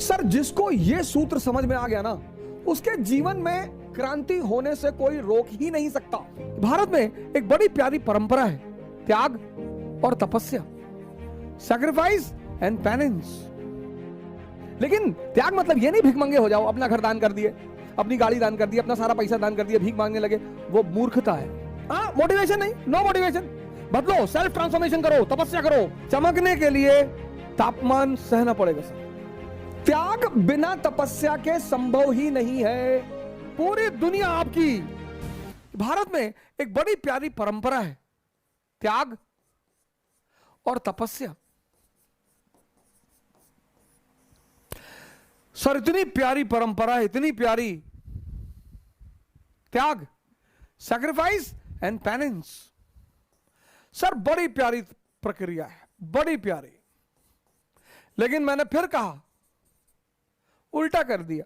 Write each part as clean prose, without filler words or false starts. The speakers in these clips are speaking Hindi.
सर, जिसको ये सूत्र समझ में आ गया ना, उसके जीवन में क्रांति होने से कोई रोक ही नहीं सकता। भारत में एक बड़ी प्यारी परंपरा है, त्याग और तपस्या, सैक्रिफाइस एंड पेनेंस। लेकिन त्याग मतलब ये नहीं भीख हो जाओ, अपना घर दान कर दिए, अपनी गाड़ी दान कर दी, अपना सारा पैसा दान कर दिया, भीख मांगने लगे, वो मूर्खता है। हाँ, मोटिवेशन नहीं, नो मोटिवेशन। बदलो, सेल्फ ट्रांसफॉर्मेशन करो, तपस्या करो। चमकने के लिए तापमान सहना पड़ेगा सर। त्याग बिना तपस्या के संभव ही नहीं है। पूरी दुनिया आपकी, भारत में एक बड़ी प्यारी परंपरा है, त्याग और तपस्या। सर, इतनी प्यारी परंपरा है, इतनी प्यारी, त्याग, सैक्रिफाइस एंड पेनेंस। सर, बड़ी प्यारी प्रक्रिया है, बड़ी प्यारी। लेकिन मैंने फिर कहा, उल्टा कर दिया।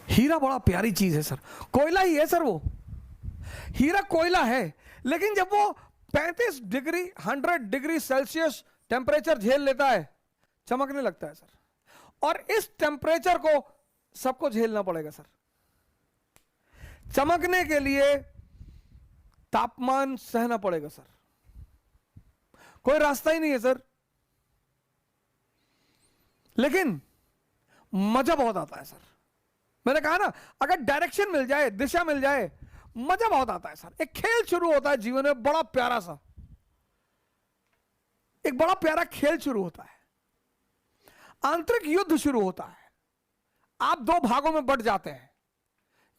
हीरा बड़ा प्यारी चीज है सर, कोयला ही है सर, वो हीरा कोयला है, लेकिन जब वो 35 डिग्री 100 डिग्री सेल्सियस टेम्परेचर झेल लेता है, चमकने लगता है सर। और इस टेम्परेचर को सबको झेलना पड़ेगा सर। चमकने के लिए तापमान सहना पड़ेगा सर, कोई रास्ता ही नहीं है सर। लेकिन मजा बहुत आता है सर। मैंने कहा ना, अगर डायरेक्शन मिल जाए, दिशा मिल जाए, मजा बहुत आता है सर। एक खेल शुरू होता है जीवन में, बड़ा प्यारा सा, एक बड़ा प्यारा खेल शुरू होता है, आंतरिक युद्ध शुरू होता है। आप दो भागों में बंट जाते हैं,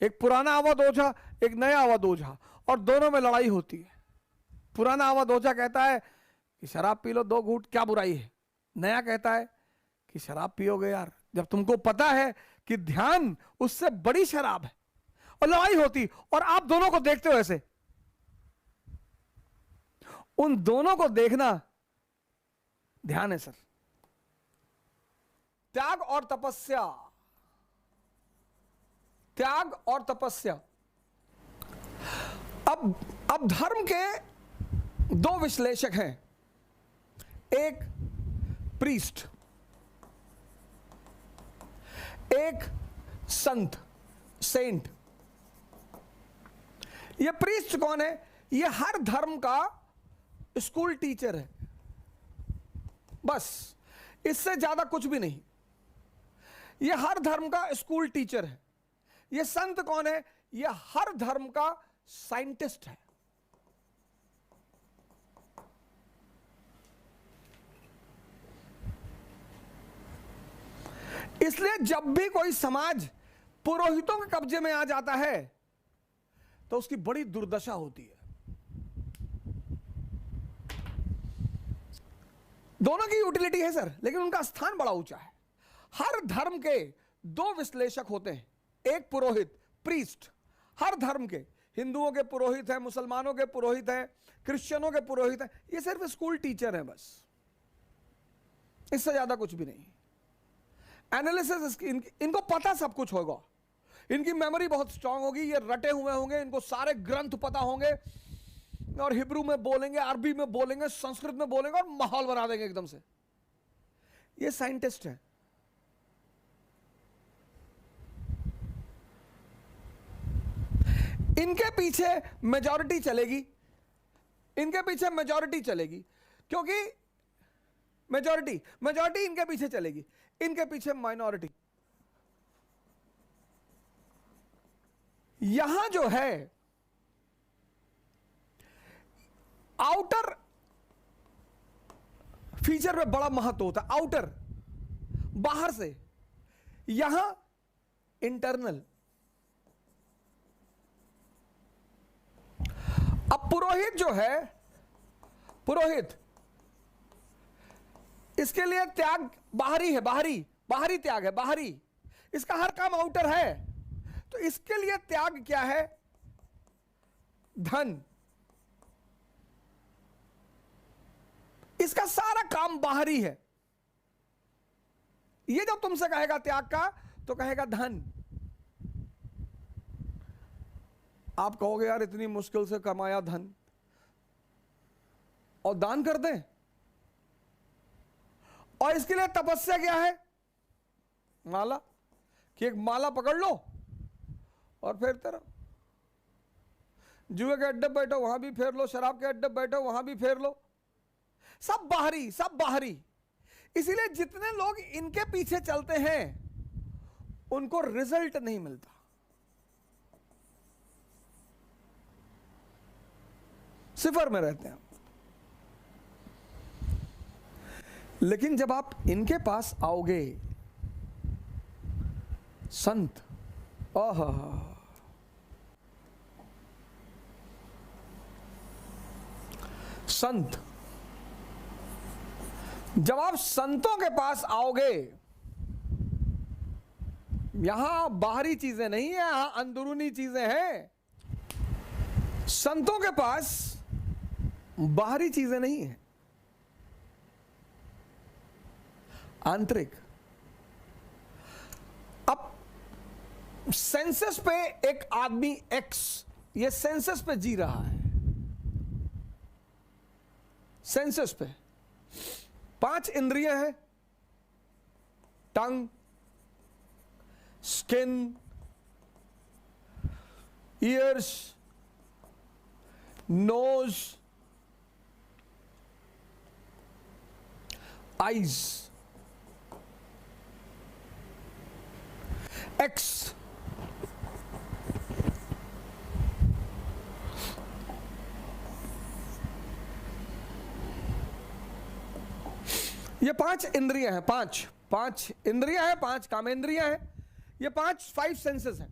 एक पुराना अवध ओझा, एक नया अवध ओझा, और दोनों में लड़ाई होती है। पुराना अवध ओझा कहता है कि शराब पी लो 2 घूंट, क्या बुराई है। नया कहता है कि शराब पियोगे यार, जब तुमको पता है कि ध्यान उससे बड़ी शराब है। और लड़ाई होती, और आप दोनों को देखते हो ऐसे। उन दोनों को देखना ध्यान है सर। त्याग और तपस्या, त्याग और तपस्या। अब धर्म के 2 विश्लेषक हैं, एक प्रीस्ट, एक संत, सेंट। ये प्रीस्ट कौन है? ये हर धर्म का स्कूल टीचर है, बस, इससे ज्यादा कुछ भी नहीं। ये हर धर्म का स्कूल टीचर है। ये संत कौन है? ये हर धर्म का साइंटिस्ट है। इसलिए जब भी कोई समाज पुरोहितों के कब्जे में आ जाता है तो उसकी बड़ी दुर्दशा होती है। दोनों की यूटिलिटी है सर, लेकिन उनका स्थान बड़ा ऊंचा है। हर धर्म के 2 विश्लेषक होते हैं, एक पुरोहित, प्रीस्ट। हर धर्म के, हिंदुओं के पुरोहित हैं, मुसलमानों के पुरोहित हैं, क्रिश्चियनों के पुरोहित हैं। ये सिर्फ स्कूल टीचर हैं बस, इससे ज्यादा कुछ भी नहीं। एनालिसिस इनको पता सब कुछ होगा, इनकी मेमोरी बहुत स्ट्रांग होगी, ये रटे हुए होंगे, इनको सारे ग्रंथ पता होंगे, और हिब्रू में बोलेंगे, अरबी में बोलेंगे, संस्कृत में बोलेंगे, और माहौल बना देंगे एकदम से। ये साइंटिस्ट है। इनके पीछे मेजॉरिटी चलेगी, इनके पीछे मेजॉरिटी चलेगी, क्योंकि मेजॉरिटी इनके पीछे चलेगी, इनके पीछे माइनॉरिटी। यहां जो है आउटर फीचर पे बड़ा महत्व होता है, आउटर, बाहर से। यहां इंटरनल। अब पुरोहित जो है, पुरोहित, इसके लिए त्याग बाहरी है, बाहरी त्याग है, बाहरी। इसका हर काम आउटर है। तो इसके लिए त्याग क्या है? धन। इसका सारा काम बाहरी है। ये जब तुमसे कहेगा त्याग का, तो कहेगा धन। आप कहोगे यार इतनी मुश्किल से कमाया धन, और दान कर दें। और इसके लिए तपस्या क्या है? माला, कि एक माला पकड़ लो और फेरते रहो। जुए के अड्डे बैठो वहां भी फेर लो, शराब के अड्डे बैठो वहां भी फेर लो, सब बाहरी, सब बाहरी। इसीलिए जितने लोग इनके पीछे चलते हैं उनको रिजल्ट नहीं मिलता। सिफर में रहते हैं। लेकिन जब आप इनके पास आओगे, संत, आहा, संत, जब आप संतों के पास आओगे, यहां बाहरी चीजें नहीं है, यहां अंदरूनी चीजें हैं। संतों के पास बाहरी चीजें नहीं है, आंतरिक। अब सेंसस पे एक आदमी एक्स, ये सेंसस पे जी रहा है, सेंसस पे 5 इंद्रियां हैं, tongue, skin, ears, nose, eyes, एक्स। ये 5 इंद्रियां हैं, 5 इंद्रियां हैं, 5 कामेंद्रियां हैं, ये 5 सेंसेस हैं।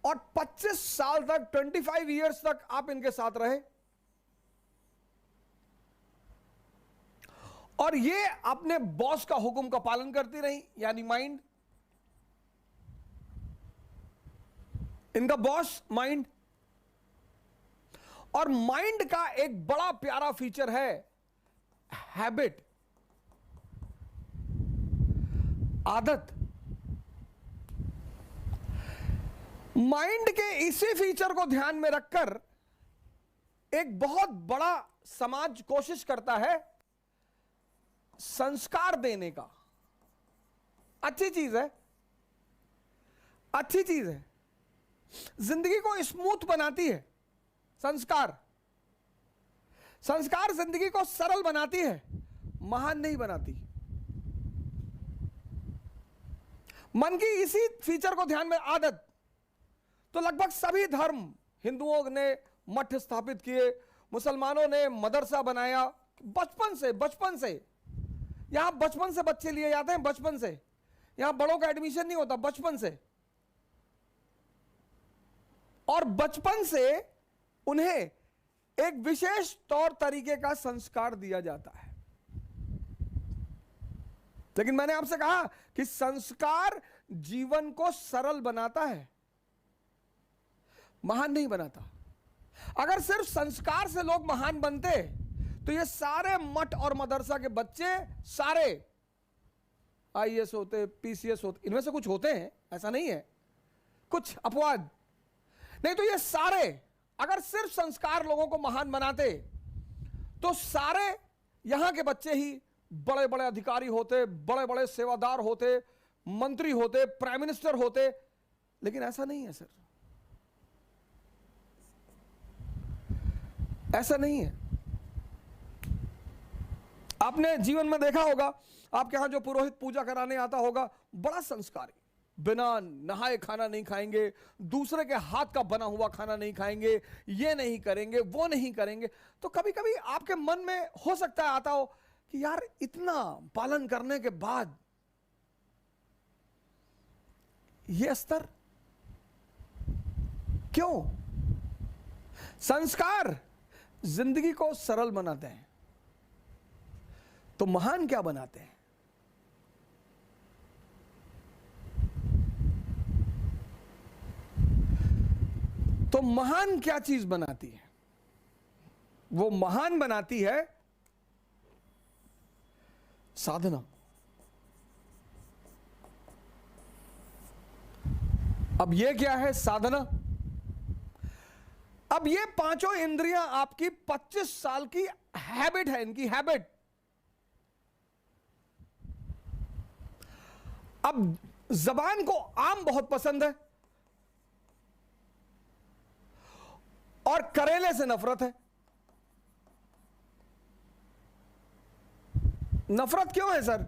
और 25 साल तक, 25 इयर्स तक आप इनके साथ रहे, और ये अपने बॉस का हुक्म का पालन करती रही, यानी माइंड, इनका बॉस माइंड। और माइंड का एक बड़ा प्यारा फीचर है हैबिट, आदत। माइंड के इसी फीचर को ध्यान में रखकर एक बहुत बड़ा समाज कोशिश करता है संस्कार देने का। अच्छी चीज है, अच्छी चीज है, जिंदगी को स्मूथ बनाती है संस्कार। संस्कार जिंदगी को सरल बनाती है, महान नहीं बनाती। मन की इसी फीचर को ध्यान में, आदत। तो लगभग सभी धर्म, हिंदुओं ने मठ स्थापित किए, मुसलमानों ने मदरसा बनाया, बचपन से यहां बचपन से बच्चे लिए जाते हैं, बचपन से यहां बड़ों का एडमिशन नहीं होता, बचपन से। और बचपन से उन्हें एक विशेष तौर तरीके का संस्कार दिया जाता है। लेकिन मैंने आपसे कहा कि संस्कार जीवन को सरल बनाता है, महान नहीं बनाता। अगर सिर्फ संस्कार से लोग महान बनते तो ये सारे मठ और मदरसा के बच्चे सारे आईएएस होते, पीसीएस होते। इनमें से कुछ होते हैं, ऐसा नहीं है, कुछ अपवाद। नहीं तो ये सारे, अगर सिर्फ संस्कार लोगों को महान बनाते तो सारे यहां के बच्चे ही बड़े बड़े अधिकारी होते, बड़े बड़े सेवादार होते, मंत्री होते, प्राइम मिनिस्टर होते। लेकिन ऐसा नहीं है सर, ऐसा नहीं है। आपने जीवन में देखा होगा, आपके यहां जो पुरोहित पूजा कराने आता होगा, बड़ा संस्कारी, बिना नहाए खाना नहीं खाएंगे, दूसरे के हाथ का बना हुआ खाना नहीं खाएंगे, ये नहीं करेंगे, वो नहीं करेंगे। तो कभी कभी आपके मन में हो सकता है आता हो कि यार इतना पालन करने के बाद ये स्तर क्यों? संस्कार जिंदगी को सरल बनाते हैं, तो महान क्या बनाते हैं? तो महान क्या चीज बनाती है? वो महान बनाती है साधना। अब ये क्या है साधना? अब ये पांचों इंद्रियां आपकी 25 साल की हैबिट है, इनकी हैबिट। अब जबान को आम बहुत पसंद है और करेले से नफरत है। नफरत क्यों है सर?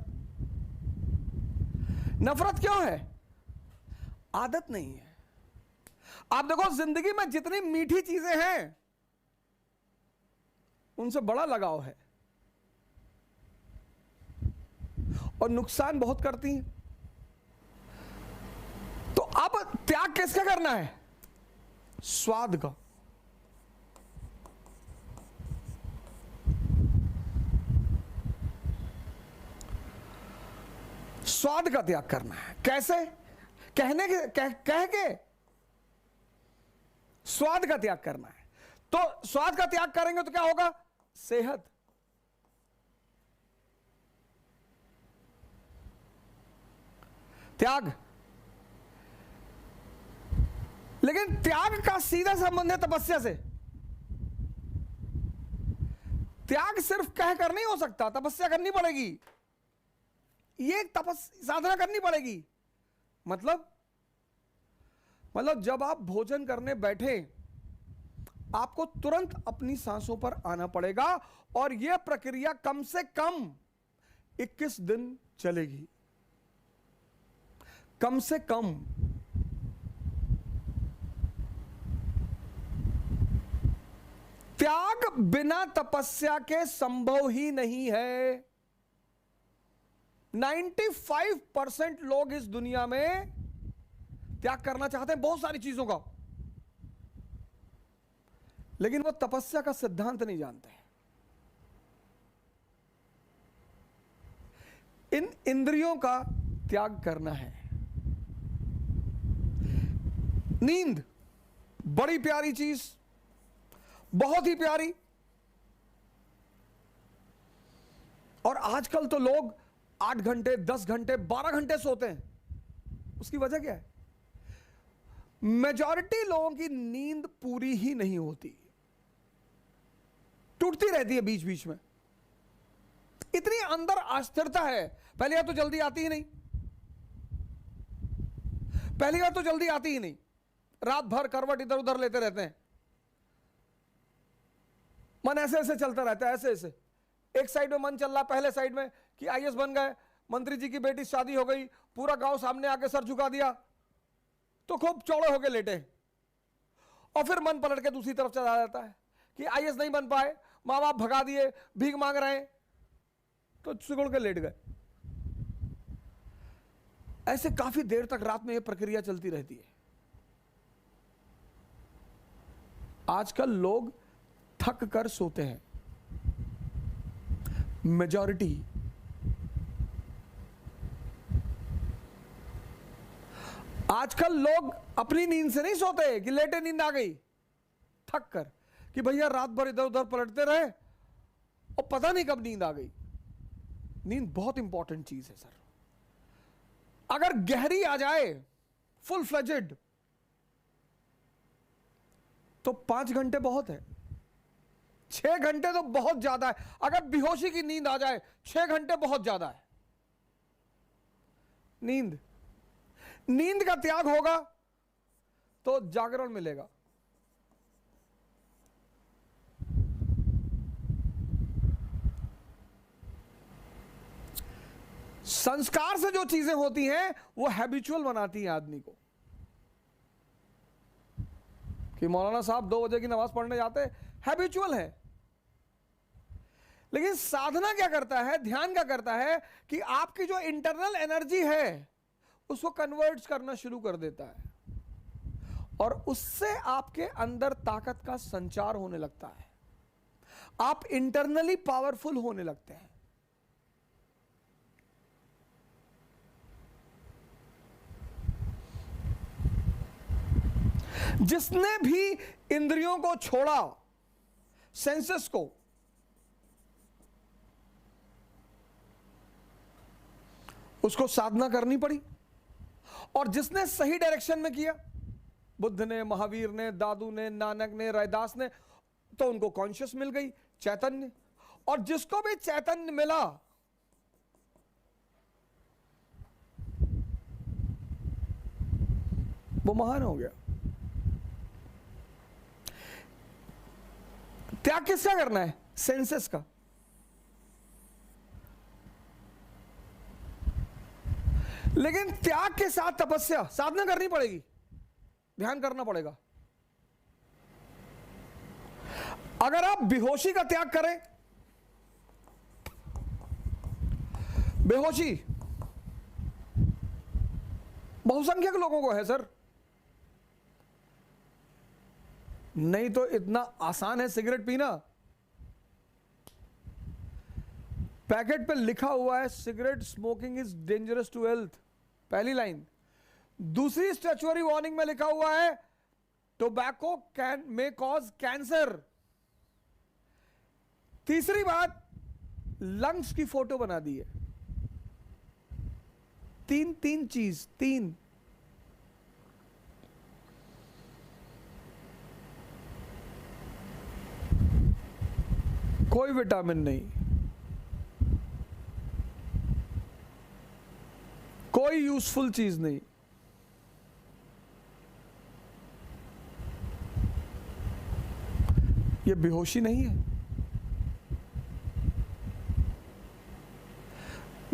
नफरत क्यों है? आदत नहीं है। आप देखो जिंदगी में जितनी मीठी चीजें हैं उनसे बड़ा लगाव है और नुकसान बहुत करती हैं। तो अब त्याग किसका करना है? स्वाद का। स्वाद का त्याग करना है। कैसे? कहने के कह के स्वाद का त्याग करना है। तो स्वाद का त्याग करेंगे तो क्या होगा? सेहत। त्याग। लेकिन त्याग का सीधा संबंध है तपस्या से। त्याग सिर्फ कहकर नहीं हो सकता, तपस्या करनी पड़ेगी। ये एक साधना करनी पड़ेगी। मतलब जब आप भोजन करने बैठे आपको तुरंत अपनी सांसों पर आना पड़ेगा और यह प्रक्रिया कम से कम 21 दिन चलेगी। कम से कम। त्याग बिना तपस्या के संभव ही नहीं है। 95% लोग इस दुनिया में त्याग करना चाहते हैं बहुत सारी चीजों का, लेकिन वो तपस्या का सिद्धांत नहीं जानते। इन इंद्रियों का त्याग करना है। नींद बड़ी प्यारी चीज, बहुत ही प्यारी। और आजकल तो लोग 8 घंटे, 10 घंटे, 12 घंटे सोते हैं। उसकी वजह क्या है? मेजॉरिटी लोगों की नींद पूरी ही नहीं होती, टूटती रहती है बीच बीच में। इतनी अंदर अस्थिरता है। पहली बात तो जल्दी आती ही नहीं। पहली बात तो जल्दी आती ही नहीं। रात भर करवट इधर उधर लेते रहते हैं। मन ऐसे ऐसे चलता रहता है, ऐसे ऐसे। एक साइड में मन चल रहा, पहले साइड में कि आईएएस बन गए, मंत्री जी की बेटी शादी हो गई, पूरा गांव सामने आके सर झुका दिया, तो खूब चौड़े होके लेटे। और फिर मन पलट के दूसरी तरफ चला जाता है कि आईएएस नहीं बन पाए, मां बाप भगा दिए, भीख मांग रहे हैं, तो सिकुड़ के लेट गए। ऐसे काफी देर तक रात में यह प्रक्रिया चलती रहती है। आजकल लोग थक कर सोते हैं, मेजॉरिटी। आजकल लोग अपनी नींद से नहीं सोते कि लेटे नींद आ गई, थक कर कि भैया रात भर इधर उधर पलटते रहे और पता नहीं कब नींद आ गई। नींद बहुत इंपॉर्टेंट चीज है सर। अगर गहरी आ जाए, फुल फ्लेजेड, तो 5 घंटे बहुत है। 6 घंटे तो बहुत ज्यादा है। अगर बेहोशी की नींद आ जाए, 6 घंटे बहुत ज्यादा है। नींद का त्याग होगा तो जागरण मिलेगा। संस्कार से जो चीजें होती हैं वो हैबिचुअल बनाती हैं आदमी को। कि मौलाना साहब 2 बजे की नमाज पढ़ने जाते, हैबिचुअल है। लेकिन साधना क्या करता है, ध्यान क्या करता है कि आपकी जो इंटरनल एनर्जी है उसको कन्वर्ट करना शुरू कर देता है और उससे आपके अंदर ताकत का संचार होने लगता है। आप इंटरनली पावरफुल होने लगते हैं। जिसने भी इंद्रियों को छोड़ा, सेंसेस को, उसको साधना करनी पड़ी। और जिसने सही डायरेक्शन में किया, बुद्ध ने, महावीर ने, दादू ने, नानक ने, रैदास ने, तो उनको कॉन्शियस मिल गई, चैतन्य। और जिसको भी चैतन्य मिला वो महान हो गया। त्याग किसका करना है? सेंसेस का। लेकिन त्याग के साथ तपस्या, साधना करनी पड़ेगी, ध्यान करना पड़ेगा। अगर आप बेहोशी का त्याग करें, बेहोशी बहुसंख्यक लोगों को है सर, नहीं तो इतना आसान है सिगरेट पीना। पैकेट पे लिखा हुआ है cigarette smoking is dangerous to health, पहली लाइन। दूसरी स्टैच्यूअरी वार्निंग में लिखा हुआ है tobacco can may cause cancer. तीसरी बात, लंग्स की फोटो बना दी है। तीन चीज, तीन। कोई विटामिन नहीं, कोई यूजफुल चीज नहीं। ये बेहोशी नहीं है।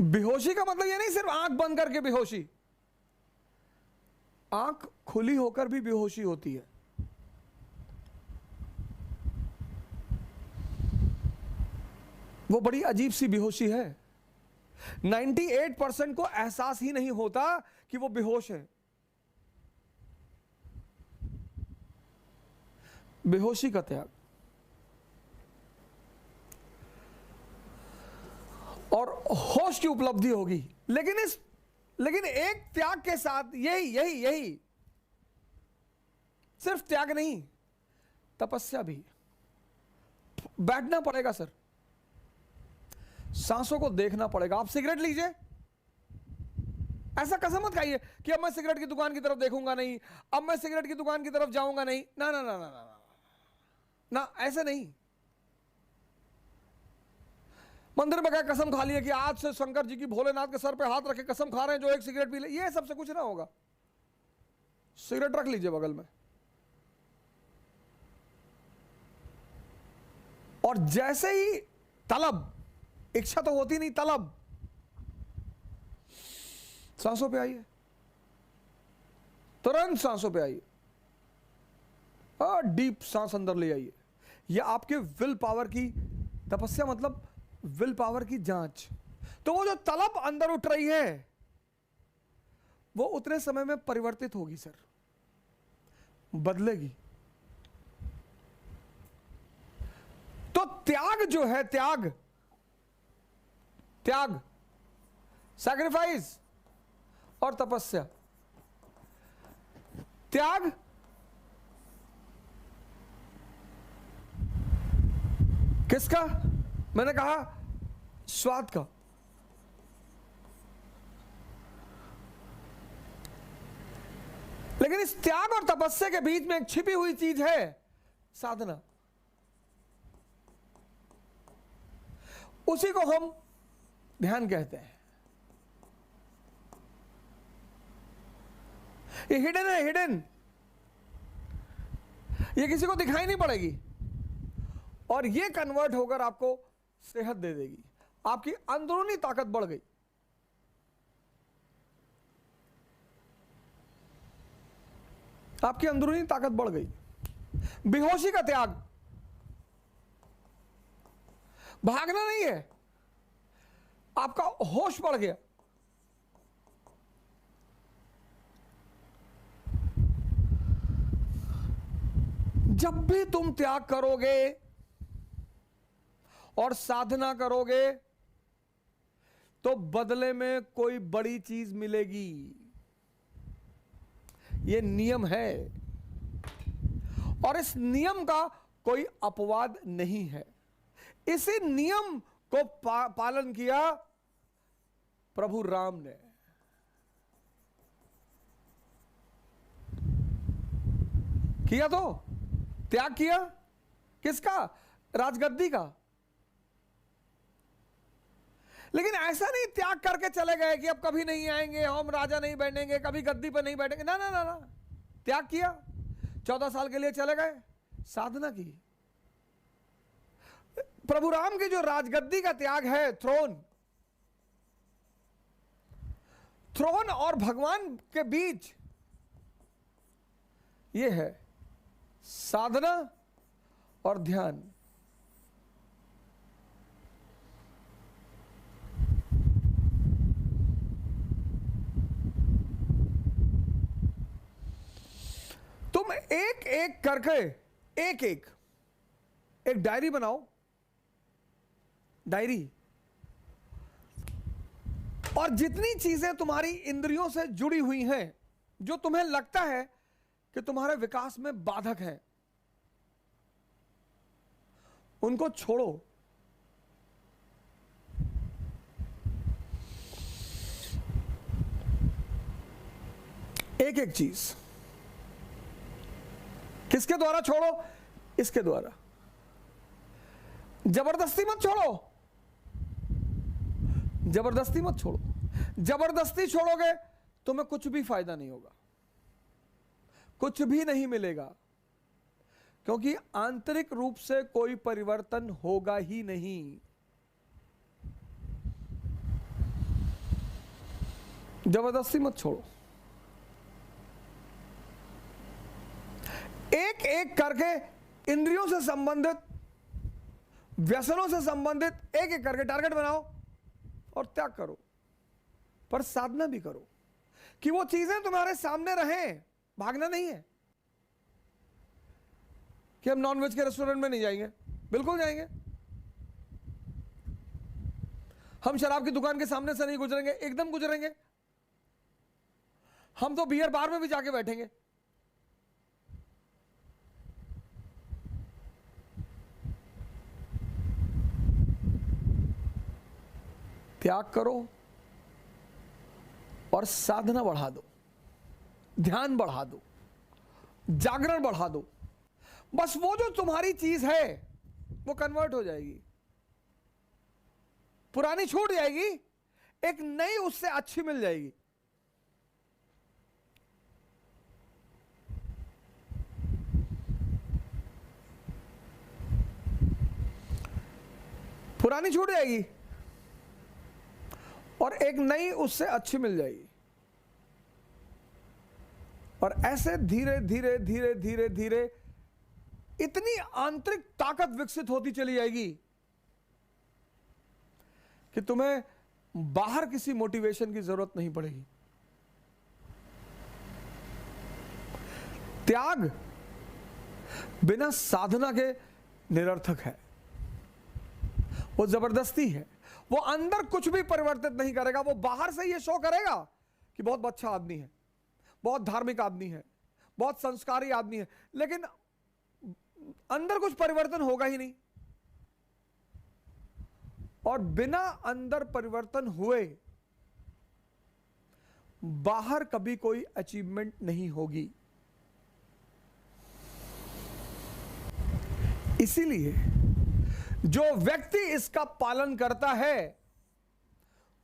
बेहोशी का मतलब ये नहीं सिर्फ आंख बंद करके बेहोशी, आंख खुली होकर भी बेहोशी होती है। वो बड़ी अजीब सी बेहोशी है। 98% को एहसास ही नहीं होता कि वो बेहोश है। बेहोशी का त्याग और होश की उपलब्धि होगी। लेकिन एक त्याग के साथ यही सिर्फ त्याग नहीं, तपस्या भी। बैठना पड़ेगा सर, सांसों को देखना पड़ेगा। आप सिगरेट लीजिए, ऐसा कसम मत खाइए कि अब मैं सिगरेट की दुकान की तरफ देखूंगा नहीं, अब मैं सिगरेट की दुकान की तरफ जाऊंगा नहीं। ना ना ना ना ना ना, ना ऐसे नहीं। मंदिर में गए, कसम खा लिए कि आज से शंकर जी की भोलेनाथ के सर पे हाथ रखे कसम खा रहे हैं, जो एक सिगरेट पी ले। ये सबसे कुछ ना होगा। सिगरेट रख लीजिए बगल में, और जैसे ही तलब, इच्छा तो होती नहीं, तलब, सांसों पे आइए, तुरंत सांसों पे आइए, और डीप सांस अंदर ले आइए। यह आपके विल पावर की तपस्या, मतलब विल पावर की जांच। तो वो जो तलब अंदर उठ रही है वो उतने समय में परिवर्तित होगी सर, बदलेगी। तो त्याग जो है, त्याग सैक्रिफाइस और तपस्या। त्याग किसका? मैंने कहा स्वाद का। लेकिन इस त्याग और तपस्या के बीच में एक छिपी हुई चीज है, साधना। उसी को हम ध्यान कहते हैं। ये हिडन है, हिडन। ये किसी को दिखाई नहीं पड़ेगी, और ये कन्वर्ट होकर आपको सेहत दे देगी। आपकी अंदरूनी ताकत बढ़ गई। आपकी अंदरूनी ताकत बढ़ गई। बेहोशी का त्याग, भागना नहीं है, आपका होश बढ़ गया। जब भी तुम त्याग करोगे और साधना करोगे तो बदले में कोई बड़ी चीज मिलेगी। यह नियम है, और इस नियम का कोई अपवाद नहीं है। इसी नियम को पालन किया प्रभु राम ने। किया, तो त्याग किया किसका? राजगद्दी का। लेकिन ऐसा नहीं त्याग करके चले गए कि अब कभी नहीं आएंगे, हम राजा नहीं बैठेंगे, कभी गद्दी पर नहीं बैठेंगे। ना ना ना ना, त्याग किया, 14 साल के लिए चले गए, साधना की। प्रभु राम की जो राजगद्दी का त्याग है, थ्रोन और भगवान के बीच, यह है साधना और ध्यान। तुम एक एक करके एक डायरी बनाओ, डायरी, और जितनी चीजें तुम्हारी इंद्रियों से जुड़ी हुई हैं, जो तुम्हें लगता है कि तुम्हारे विकास में बाधक है, उनको छोड़ो। एक एक चीज। किसके द्वारा छोड़ो? इसके द्वारा। जबरदस्ती मत छोड़ो, जबरदस्ती मत छोड़ो। जबरदस्ती छोड़ोगे तुम्हें कुछ भी फायदा नहीं होगा, कुछ भी नहीं मिलेगा, क्योंकि आंतरिक रूप से कोई परिवर्तन होगा ही नहीं। जबरदस्ती मत छोड़ो। एक एक करके इंद्रियों से संबंधित, व्यसनों से संबंधित एक एक करके टारगेट बनाओ और त्याग करो। पर साधना भी करो कि वो चीजें तुम्हारे सामने रहें। भागना नहीं है कि हम नॉनवेज के रेस्टोरेंट में नहीं जाएंगे, बिल्कुल जाएंगे। हम शराब की दुकान के सामने से नहीं गुजरेंगे, एकदम गुजरेंगे। हम तो बियर बार में भी जाके बैठेंगे। त्याग करो और साधना बढ़ा दो, ध्यान बढ़ा दो, जागरण बढ़ा दो। बस वो जो तुम्हारी चीज है वो कन्वर्ट हो जाएगी, पुरानी छूट जाएगी, एक नई उससे अच्छी मिल जाएगी। पुरानी छूट जाएगी और एक नई उससे अच्छी मिल जाएगी। और ऐसे धीरे धीरे धीरे धीरे धीरे इतनी आंतरिक ताकत विकसित होती चली जाएगी कि तुम्हें बाहर किसी मोटिवेशन की जरूरत नहीं पड़ेगी। त्याग बिना साधना के निरर्थक है, वो जबरदस्ती है। वो अंदर कुछ भी परिवर्तित नहीं करेगा। वो बाहर से ये शो करेगा कि बहुत अच्छा आदमी है, बहुत धार्मिक आदमी है, बहुत संस्कारी आदमी है, लेकिन अंदर कुछ परिवर्तन होगा ही नहीं। और बिना अंदर परिवर्तन हुए बाहर कभी कोई अचीवमेंट नहीं होगी। इसीलिए जो व्यक्ति इसका पालन करता है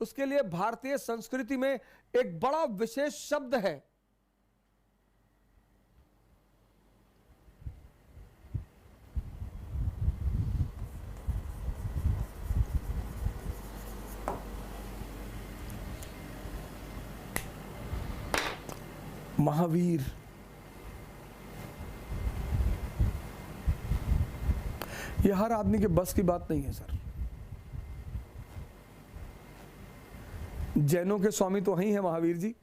उसके लिए भारतीय संस्कृति में एक बड़ा विशेष शब्द है, महावीर। यह हर आदमी के बस की बात नहीं है सर। जैनों के स्वामी तो वही है महावीर जी।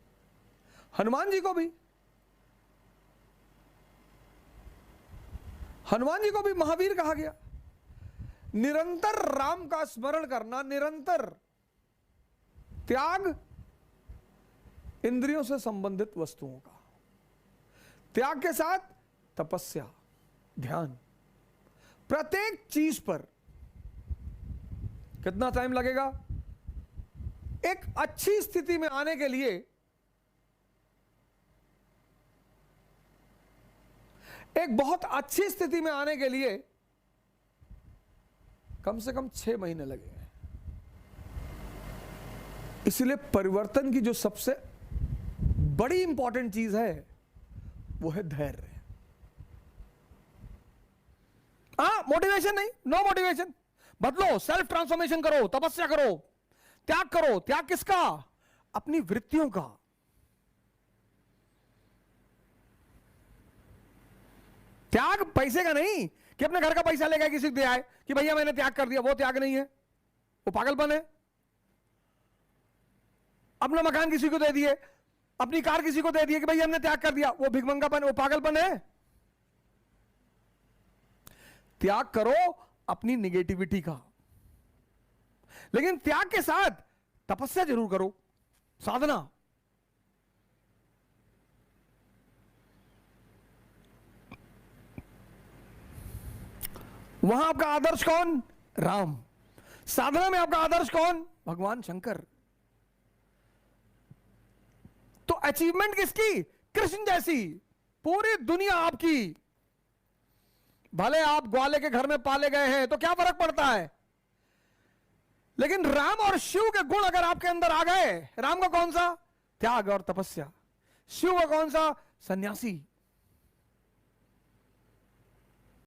हनुमान जी को भी, हनुमान जी को भी महावीर कहा गया। निरंतर राम का स्मरण करना, निरंतर त्याग इंद्रियों से संबंधित वस्तुओं का, त्याग के साथ तपस्या, ध्यान। प्रत्येक चीज पर कितना टाइम लगेगा? एक अच्छी स्थिति में आने के लिए, एक बहुत अच्छी स्थिति में आने के लिए कम से कम 6 महीने लगेंगे। इसलिए परिवर्तन की जो सबसे बड़ी इंपॉर्टेंट चीज है वो है धैर्य। मोटिवेशन नहीं, नो मोटिवेशन। बदलो, सेल्फ ट्रांसफॉर्मेशन करो, तपस्या करो, त्याग करो। त्याग किसका? अपनी वृत्तियों का। त्याग पैसे का नहीं कि अपने घर का पैसा लेकर किसी को दे आए कि भैया मैंने त्याग कर दिया। वो त्याग नहीं है, वो पागलपन है। अपना मकान किसी को दे दिए, अपनी कार किसी को दे दिए कि भैया हमने त्याग कर दिया, वो भिखमंगापन, वो पागलपन है। त्याग करो अपनी निगेटिविटी का, लेकिन त्याग के साथ तपस्या जरूर करो, साधना। वहां आपका आदर्श कौन? राम। साधना में आपका आदर्श कौन? भगवान शंकर। तो अचीवमेंट किसकी? कृष्ण जैसी। पूरी दुनिया आपकी। भले आप ग्वाले के घर में पाले गए हैं तो क्या फर्क पड़ता है, लेकिन राम और शिव के गुण अगर आपके अंदर आ गए, राम का कौन सा? त्याग और तपस्या। शिव का कौन सा? सन्यासी।